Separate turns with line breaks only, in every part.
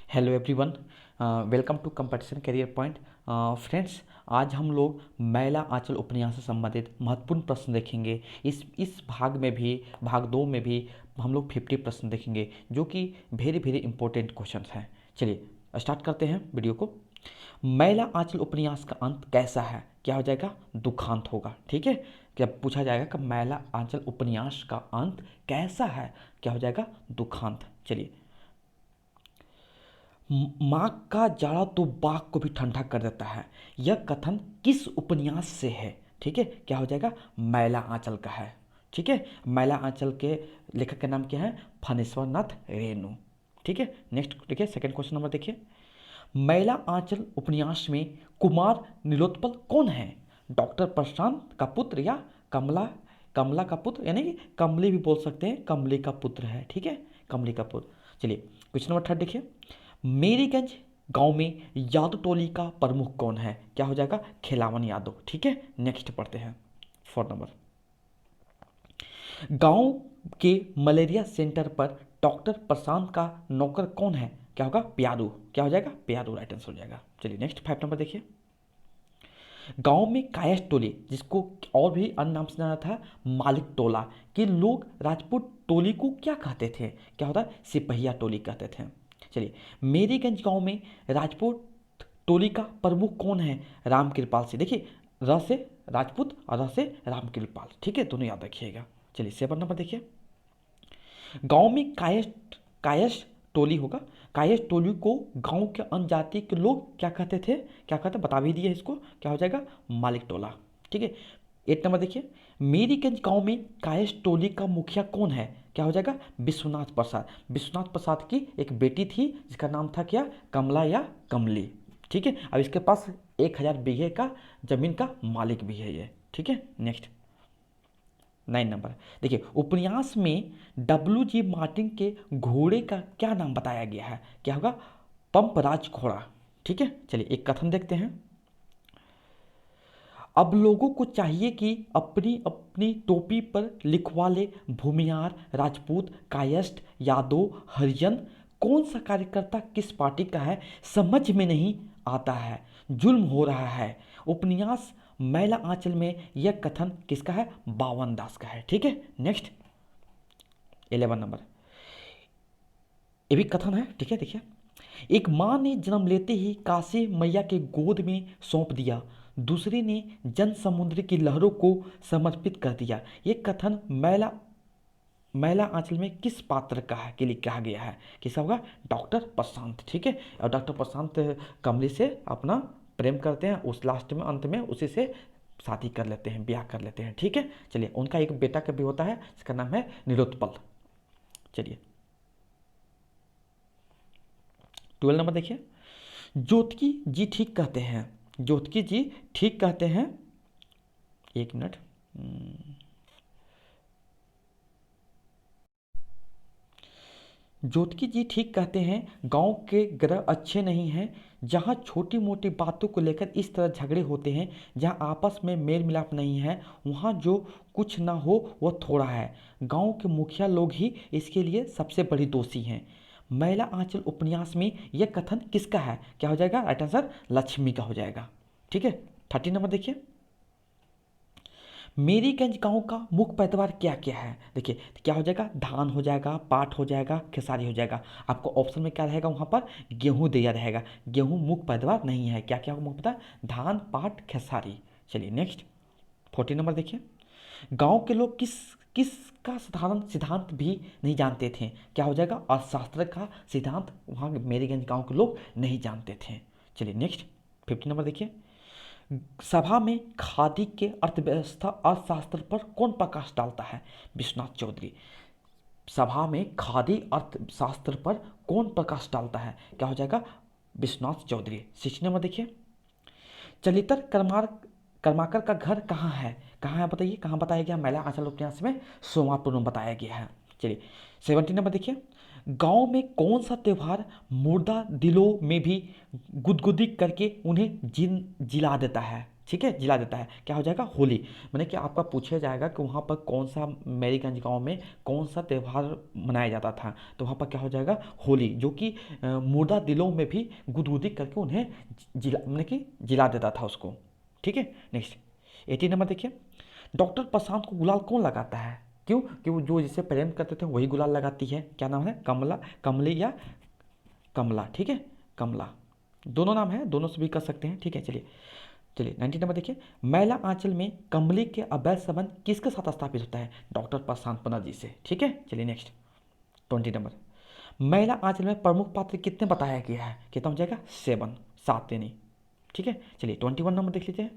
Hello everyone, welcome to competition career point. Friends, आज हम लोग मैला आंचल उपन्यास से संबंधित महत्वपूर्ण प्रश्न देखेंगे। इस भाग में भी, भाग दो में भी हम लोग 50 प्रश्न देखेंगे जो कि वेरी वेरी इंपॉर्टेंट क्वेश्चन हैं। चलिए स्टार्ट करते हैं वीडियो को। मैला आंचल उपन्यास का अंत कैसा है? क्या हो जाएगा? दुखांत होगा। ठीक है, क्या पूछा जाएगा कि मैला आंचल उपन्यास का अंत कैसा है? क्या हो जाएगा? दुखांत। चलिए, माँ का जाड़ा तो बाघ को भी ठंडा कर देता है, यह कथन किस उपन्यास से है? ठीक है, क्या हो जाएगा? मैला आंचल का है। ठीक है, मैला आंचल के लेखक का नाम क्या है? फणेश्वर नाथ रेणु। ठीक है, नेक्स्ट देखिए, सेकंड क्वेश्चन नंबर देखिए। मैला आंचल उपन्यास में कुमार नीलोत्पल कौन है? डॉक्टर प्रशांत का पुत्र या कमला कमला का पुत्र, यानी कि कमली भी बोल सकते हैं, कमली का पुत्र है। ठीक है, कमली का पुत्र। चलिए क्वेश्चन नंबर थर्ड देखिए। मेरीगंज गांव में यादव टोली का प्रमुख कौन है? क्या हो जाएगा? खिलावन यादव। ठीक है, नेक्स्ट पढ़ते हैं फोर्थ नंबर। गांव के मलेरिया सेंटर पर डॉक्टर प्रशांत का नौकर कौन है? क्या होगा? प्यारू। क्या हो जाएगा? प्यारू राइट आंसर हो जाएगा। चलिए नेक्स्ट फाइव नंबर देखिए। गांव में कायस्थ टोली, जिसको और भी अन्य नाम से जाना था, मालिक टोला के लोग राजपूत टोली को क्या कहते थे? क्या होता है? सिपहिया टोली कहते थे। चलिए, मेरीगंज गांव में राजपूत टोली का प्रमुख कौन है? रामकृपाल सिंह। देखिए, र से राजपूत और र से रामकृपाल। ठीक है, दोनों याद रखिएगा। चलिए सेवन नंबर देखिए। गांव में कायस्थ टोली होगा। कायस्थ टोली को गांव के अन्य जाति के लोग क्या कहते थे? क्या कहते? बता भी दिए इसको। क्या हो जाएगा? मालिक टोला। ठीक है, एट नंबर देखिए। मेरीगंज गांव में कायस्थ टोली का मुखिया कौन है? क्या हो जाएगा? विश्वनाथ प्रसाद। विश्वनाथ प्रसाद की एक बेटी थी जिसका नाम था क्या? कमला या कमली। ठीक है, अब इसके पास 1000 बीघे का जमीन का मालिक भी है ये। ठीक है, नेक्स्ट 9 नंबर देखिए। उपन्यास में डब्ल्यू जी मार्टिन के घोड़े का क्या नाम बताया गया है? क्या होगा? पंपराज घोड़ा। ठीक है, चलिए एक कथन देखते हैं। अब लोगों को चाहिए कि अपनी अपनी टोपी पर लिखवा ले, भूमिहार, राजपूत, कायस्थ, यादव, हरिजन। कौन सा कार्यकर्ता किस पार्टी का है समझ में नहीं आता है, जुल्म हो रहा है। उपन्यास मैला आंचल में यह कथन किसका है? बावन दास का है। ठीक है, नेक्स्ट 11 नंबर, ये भी कथन है। ठीक है, देखिए। एक माँ ने जन्म लेते ही काशी मैया के गोद में सौंप दिया, दूसरी ने जन समुद्र की लहरों को समर्पित कर दिया। ये कथन मैला मैला आंचल में किस पात्र का है के लिए कहा गया है? किसका होगा? डॉक्टर प्रशांत। ठीक है, और डॉक्टर प्रशांत कमली से अपना प्रेम करते हैं, उस लास्ट में अंत में उसी से शादी कर लेते हैं, ब्याह कर लेते हैं। ठीक है, चलिए उनका एक बेटा का भी होता है जिसका नाम है नीलोत्पल। चलिए 12 नंबर देखिए। ज्योतिकी जी ठीक कहते हैं, ज्योतिकी जी ठीक कहते हैं, एक मिनट। ज्योतिकी जी ठीक कहते हैं, गांव के ग्रह अच्छे नहीं हैं। जहां छोटी मोटी बातों को लेकर इस तरह झगड़े होते हैं, जहां आपस में मेल मिलाप नहीं है, वहां जो कुछ ना हो वह थोड़ा है। गांव के मुखिया लोग ही इसके लिए सबसे बड़ी दोषी हैं। मैला आंचल उपन्यास में यह कथन किसका है? क्या हो जाएगा? राइट आंसर लक्ष्मी का हो जाएगा। ठीक है, 13 नंबर देखिए। मेरीगंज गांव का मुख्य पैदावार क्या क्या है? देखिए, तो क्या हो जाएगा? धान हो जाएगा, पाट हो जाएगा, खेसारी हो जाएगा। आपको ऑप्शन में क्या रहेगा? वहाँ पर गेहूँ दिया रहेगा। गेहूँ मुख्य पैदावार नहीं है। क्या क्या मुख्य पैदावार? धान, पाट, खेसारी। चलिए नेक्स्ट 14 नंबर देखिए। गांव के लोग किस किस का साधारण सिद्धांत भी नहीं जानते थे? क्या हो जाएगा? अर्थशास्त्र का सिद्धांत वहाँ मेरीगंज गांव के लोग नहीं जानते थे। चलिए नेक्स्ट 15 नंबर देखिए। सभा में खादी के अर्थव्यवस्था अर्थशास्त्र पर कौन प्रकाश डालता है? विश्वनाथ चौधरी। सभा में खादी अर्थशास्त्र पर कौन प्रकाश डालता है? क्या हो जाएगा? विश्वनाथ चौधरी। 16 नंबर देखिए। चलितर कर्माकर का घर कहाँ है? कहाँ है बताइए? कहाँ बताया गया? मैला आंचल उपन्यास में सोमापुर में बताया गया है। चलिए 17 नंबर देखिए। गांव में कौन सा त्यौहार मुर्दा दिलों में भी गुदगुदी करके उन्हें जिला देता है? ठीक है, जिला देता है, क्या हो जाएगा, होली। मैंने कि आपका पूछा जाएगा कि वहाँ पर कौन सा मेरीगंज गांव में कौन सा त्यौहार मनाया जाता था, तो वहाँ पर क्या हो जाएगा, होली, जो कि मुर्दा दिलों में भी गुदगुदी करके उन्हें जिला, मैंने कि जिला देता था उसको। ठीक है, नेक्स्ट 18 नंबर देखिए, डॉक्टर प्रशांत को गुलाल कौन लगाता है, क्यों, कि वो जो जिससे प्रेम करते थे वही गुलाल लगाती है, क्या नाम है, कमला, कमली या कमला, ठीक है, कमला, दोनों नाम है, दोनों से भी कर सकते हैं। ठीक है, चलिए चलिए 19 नंबर देखिए, मैला आंचल में कमली के अवैध संबंध किसके साथ स्थापित होता है, डॉक्टर प्रशांत बनर्जी से। ठीक है, चलिए नेक्स्ट 20 नंबर, मैला आंचल में प्रमुख पात्र कितने बताया गया है, कितना हो जाएगा, 7, 7 यानी। ठीक है, चलिए 21 नंबर देख लीजिए,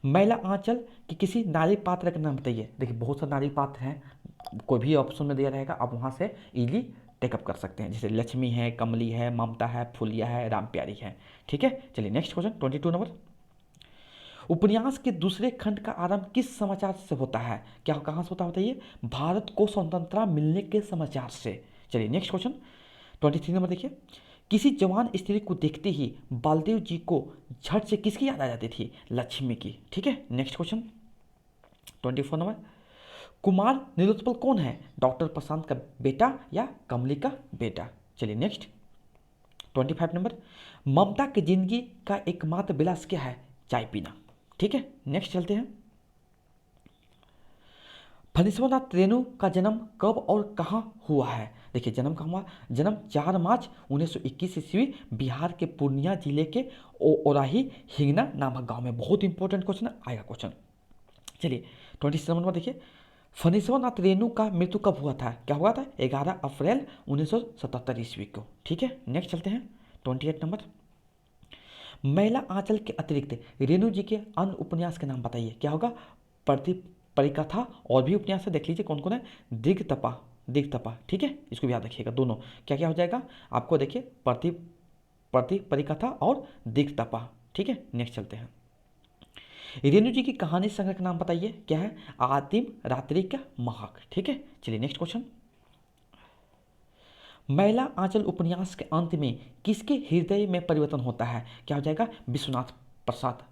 मैला आंचल की किसी नारी पात्र का नाम बताइए। देखिए बहुत सारे नारी पात्र हैं, कोई भी ऑप्शन में दिया रहेगा, आप वहाँ से इजीली टेकअप कर सकते हैं, जैसे लक्ष्मी है, कमली है, ममता है, फुलिया है, राम प्यारी है। ठीक है, चलिए नेक्स्ट क्वेश्चन 22 नंबर, उपन्यास के दूसरे खंड का आरंभ किस समाचार से होता है, क्या कहाँ से होता है बताइए, भारत को स्वतंत्रता मिलने के समाचार से। चलिए नेक्स्ट क्वेश्चन 23 नंबर देखिए, किसी जवान स्त्री को देखते ही बालदेव जी को झट से किसकी याद आ जाती थी, लक्ष्मी की। ठीक है, next question 24 number, Kumar Nilotpal कौन है, डॉक्टर प्रशांत का बेटा या कमली का बेटा। चलिए नेक्स्ट 25 नंबर, ममता की जिंदगी का एकमात्र विलास क्या है, चाय पीना। ठीक है, नेक्स्ट चलते हैं, फणीश्वरनाथ रेणु का जन्म कब और कहाँ हुआ है। देखिए जन्म कहाँ हुआ, जन्म 4 मार्च 1921 ईस्वी बिहार के पूर्णिया जिले के ओराही हिंगना नामक गांव में। बहुत इंपॉर्टेंट क्वेश्चन आएगा क्वेश्चन। चलिए 27 नंबर देखिए, फणीश्वरनाथ रेणु का मृत्यु कब हुआ था, क्या हुआ था, 11 अप्रैल 1977 ईस्वी को। ठीक है, नेक्स्ट चलते हैं 28 नंबर, मैला आंचल के अतिरिक्त रेणु जी के अन्य उपन्यास के नाम बताइए, क्या होगा, प्रति परिकथा, और भी उपन्यास है, देख लीजिए कौन कौन है, दिग्तपा, दिग्तपा। ठीक है, इसको भी याद रखिएगा, दोनों क्या क्या हो जाएगा आपको, देखिए प्रति प्रति परिकथा और दिग्तपा। ठीक है, नेक्स्ट चलते हैं, रेणु जी की कहानी संग्रह का नाम बताइए, क्या है, आदिम रात्रि का महक। ठीक है, चलिए नेक्स्ट क्वेश्चन, मैला आंचल उपन्यास के अंत में किसके हृदय में परिवर्तन होता है, क्या हो जाएगा, विश्वनाथ प्रसाद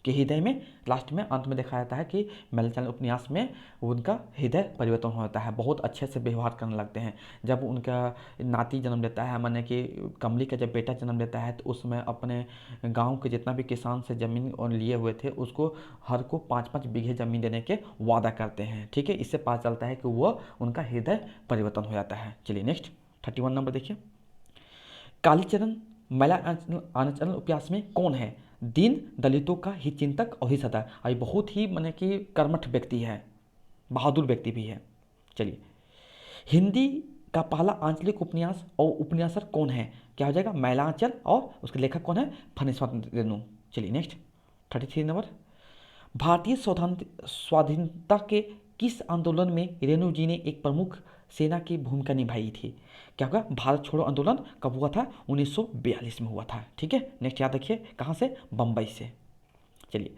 के हृदय में, लास्ट में अंत में देखा जाता है कि मैला आंचल उपन्यास में उनका हृदय परिवर्तन होता है, बहुत अच्छे से व्यवहार करने लगते हैं। जब उनका नाती जन्म लेता है, माने कि कमली का जब बेटा जन्म लेता है, तो उसमें अपने गांव के जितना भी किसान से ज़मीन और लिए हुए थे उसको हर को 5-5 बीघे ज़मीन देने के वादा करते हैं। ठीक है, इससे पता चलता है कि वह उनका हृदय परिवर्तन हो जाता है। चलिए नेक्स्ट 31 नंबर देखिए, कालीचरण मैला आंचल उपन्यास में कौन है, दीन दलितों का हित चिंतक और हित सदा, और बहुत ही माने कि कर्मठ व्यक्ति है, बहादुर व्यक्ति भी है। चलिए, हिंदी का पहला आंचलिक उपन्यास और उपन्यासक कौन है, क्या हो जाएगा, मैला आंचल, और उसके लेखक कौन है, फणीश्वरनाथ रेणु। चलिए नेक्स्ट 33 नंबर, भारतीय स्वाधीनता के किस आंदोलन में रेणु जी ने एक प्रमुख सेना की भूमिका निभाई थी, क्या होगा, भारत छोड़ो आंदोलन कब हुआ था, 1942 में हुआ था। ठीक है, नेक्स्ट याद रखिए, कहाँ से, बम्बई से। चलिए,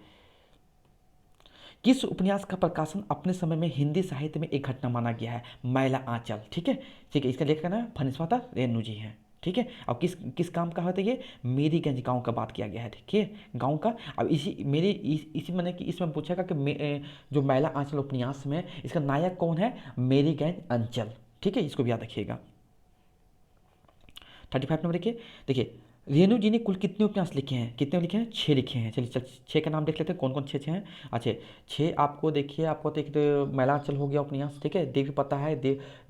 किस उपन्यास का प्रकाशन अपने समय में हिंदी साहित्य में एक घटना माना गया है, मैला आंचल। ठीक है, इसका लेखक ना फणीश्वरनाथ रेणु जी हैं। ठीक है, अब किस किस काम का होता है ये, मेरीगंज गांव का बात किया गया है। ठीक है, गांव का, अब इसी मैंने कि इसमें पूछेगा कि जो मैला आंचल उपन्यास में इसका नायक कौन है, मेरीगंज अंचल। ठीक है, इसको भी याद रखिएगा। 35 नंबर देखिए, देखिए रेणु जी ने कुल कितने उपन्यास लिखे हैं, कितने लिखे हैं, 6 लिखे हैं। चलिए 6 का नाम देख लेते हैं, कौन कौन 6 हैं। अच्छा 6 आपको देखिए, आपको तो एक तो मैलांचल हो गया उपन्यास, ठीक है, दिग्पता है,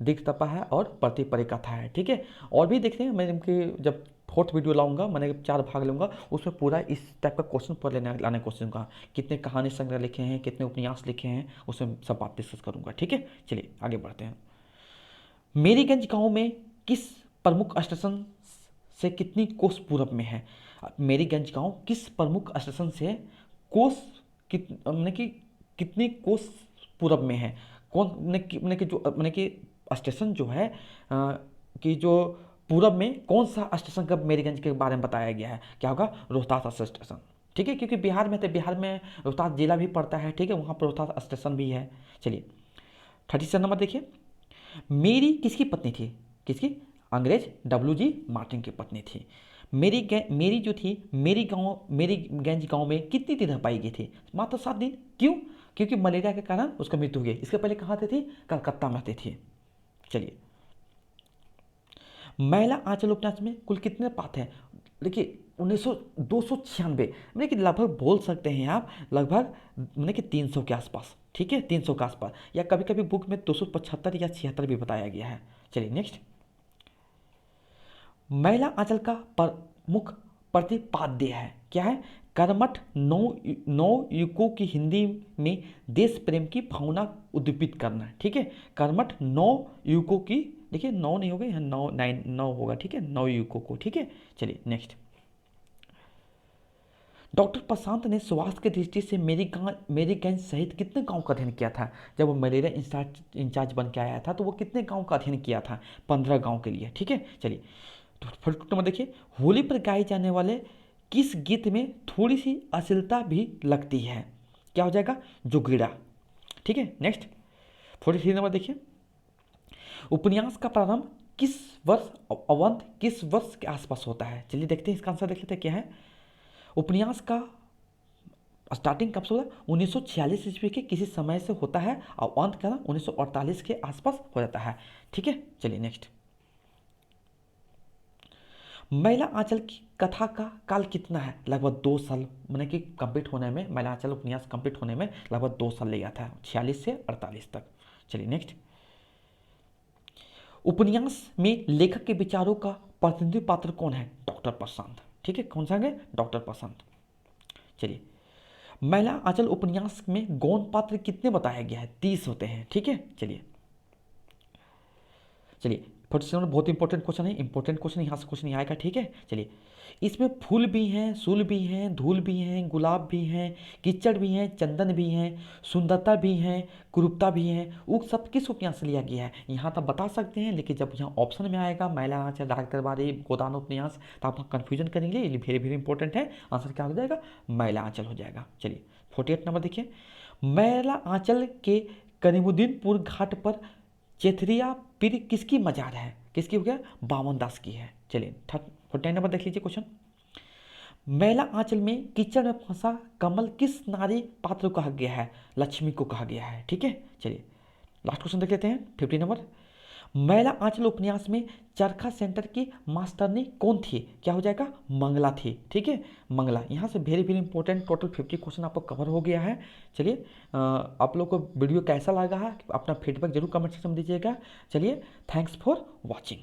दिग्तपा है, और प्रति परिकथा है। ठीक है, और भी देखते हैं, मैं इनकी जब 4th वीडियो लाऊंगा, मैंने 4 भाग लूँगा, उसमें पूरा इस टाइप का क्वेश्चन पर लाने क्वेश्चन का, कितने कहानी संग्रह लिखे हैं, कितने उपन्यास लिखे हैं, उसमें सब बात डिस्कस करूँगा। ठीक है, चलिए आगे बढ़ते हैं, मेरीगंज गाँव में किस प्रमुख स्टेशन से कितनी कोस पूरब में है, मेरीगंज गांव किस प्रमुख स्टेशन से कोस मैंने कि कितनी कोस पूरब में है, कौन मैंने कि स्टेशन जो है कि जो पूरब में कौन सा स्टेशन का मेरीगंज के बारे में बताया गया है, क्या होगा, रोहतास स्टेशन। ठीक है, क्योंकि बिहार में तो बिहार में रोहतास जिला भी पड़ता है। ठीक है, वहाँ पर रोहतास स्टेशन भी है। चलिए 37 नंबर देखिए, मेरी किसकी पत्नी थी, किसकी, अंग्रेज WG मार्टिन की पत्नी थी। मेरी जो थी मेरी गंज गांव में कितनी दिन रह पाई गई थी? मात्र 7 दिन। क्यों? क्योंकि मलेरिया के कारण उसका मृत्यु हो गई। इसके पहले कहाँ रहती थी? कलकत्ता में रहती थी। चलिए, महिला आंचल उपन्यास में कुल कितने पाठ हैं? देखिए 296, मतलब कि लगभग बोल सकते हैं आप लगभग मतलब कि 300 के आसपास। ठीक है, 300 के आसपास, या कभी कभी बुक में 275 या 76 भी बताया गया है। चलिए नेक्स्ट, महिला आंचल का प्रमुख प्रतिपाद्य है, क्या है? कर्मठ नौ युवकों की हिंदी में देश प्रेम की भावना उद्दीपित करना। ठीक है, कर्मठ 9 युवकों की, देखिए 9 नहीं होगा, यहाँ 9 होगा। ठीक है, 9 युवकों को। ठीक है, चलिए नेक्स्ट, डॉक्टर प्रशांत ने स्वास्थ्य की दृष्टि से मेरीगंज सहित कितने गांव का अध्ययन किया था? जब वो मलेरिया इंचार्ज बन के आया था तो वो कितने गांव का अध्ययन किया था? 15 गांव के लिए। ठीक है, चलिए तो फर्स्ट नंबर देखिए, होली पर गाए जाने वाले किस गीत में थोड़ी सी अश्लीलता भी लगती है? क्या हो जाएगा? जोगीड़ा। ठीक है, नेक्स्ट 43 नंबर देखिए, उपन्यास का प्रारंभ किस वर्ष अवंत किस वर्ष के आसपास होता है? चलिए देखते हैं, इसका आंसर देख लेते हैं क्या है। उपन्यास का स्टार्टिंग कब से होता है? 1946 ईस्वी के किसी समय से होता है और अंत का 1948 के आसपास हो जाता है। ठीक है, चलिए नेक्स्ट, महिला आंचल की कथा का काल कितना है? लगभग 2 साल, मैंने कि कंप्लीट होने में, महिला आंचल उपन्यास कंप्लीट होने में लगभग 2 साल ले गया था, 46 से 48 तक। चलिए नेक्स्ट, उपन्यास में लेखक के विचारों का प्रतिनिधि पात्र कौन है? डॉक्टर प्रशांत। ठीक है, कौन सा है? डॉक्टर प्रशांत। चलिए, महिला आंचल उपन्यास में गौण पात्र कितने बताया गया है? 30 होते हैं। ठीक है, चलिए 47 बहुत इंपॉर्टेंट क्वेश्चन है, इंपॉर्टेंट क्वेश्चन यहाँ से क्वेश्चन आएगा। ठीक है, चलिए, इसमें फूल भी हैं, सूल भी हैं, धूल भी हैं, गुलाब भी हैं, कीचड़ भी हैं, चंदन भी हैं, सुंदरता भी हैं, कुरूपता भी हैं, वो सब किस उपन्यास से लिया गया है? यहाँ तक बता सकते हैं, लेकिन जब यहाँ ऑप्शन में आएगा महिला आंचल, राग दरबारी, गोदान उपन्यास, तो आप कन्फ्यूजन करेंगे, ये वेरी वेरी इंपॉर्टेंट है। आंसर क्या हो जाएगा? महिला आंचल हो जाएगा। चलिए 48 नंबर देखिए, महिला आंचल के करीमुद्दीनपुर घाट पर चेथरिया पीर किसकी मजार है? किसकी हो गया? बामन दास की है। चलिए 49 नंबर देख लीजिए क्वेश्चन, महिला आंचल में कीचड़ में फंसा कमल किस नारी पात्र को कहा गया है? लक्ष्मी को कहा गया है। ठीक है, चलिए लास्ट क्वेश्चन देख लेते हैं 50 नंबर, महिला आंचल उपन्यास में चरखा सेंटर की मास्टरनी कौन थी? क्या हो जाएगा? मंगला थी। ठीक है, मंगला। यहाँ से very very important, total 50 question आपको कवर हो गया है। चलिए आप लोग को वीडियो कैसा लगा है अपना फीडबैक जरूर कमेंट सेक्शन में दीजिएगा। चलिए, थैंक्स फॉर वॉचिंग।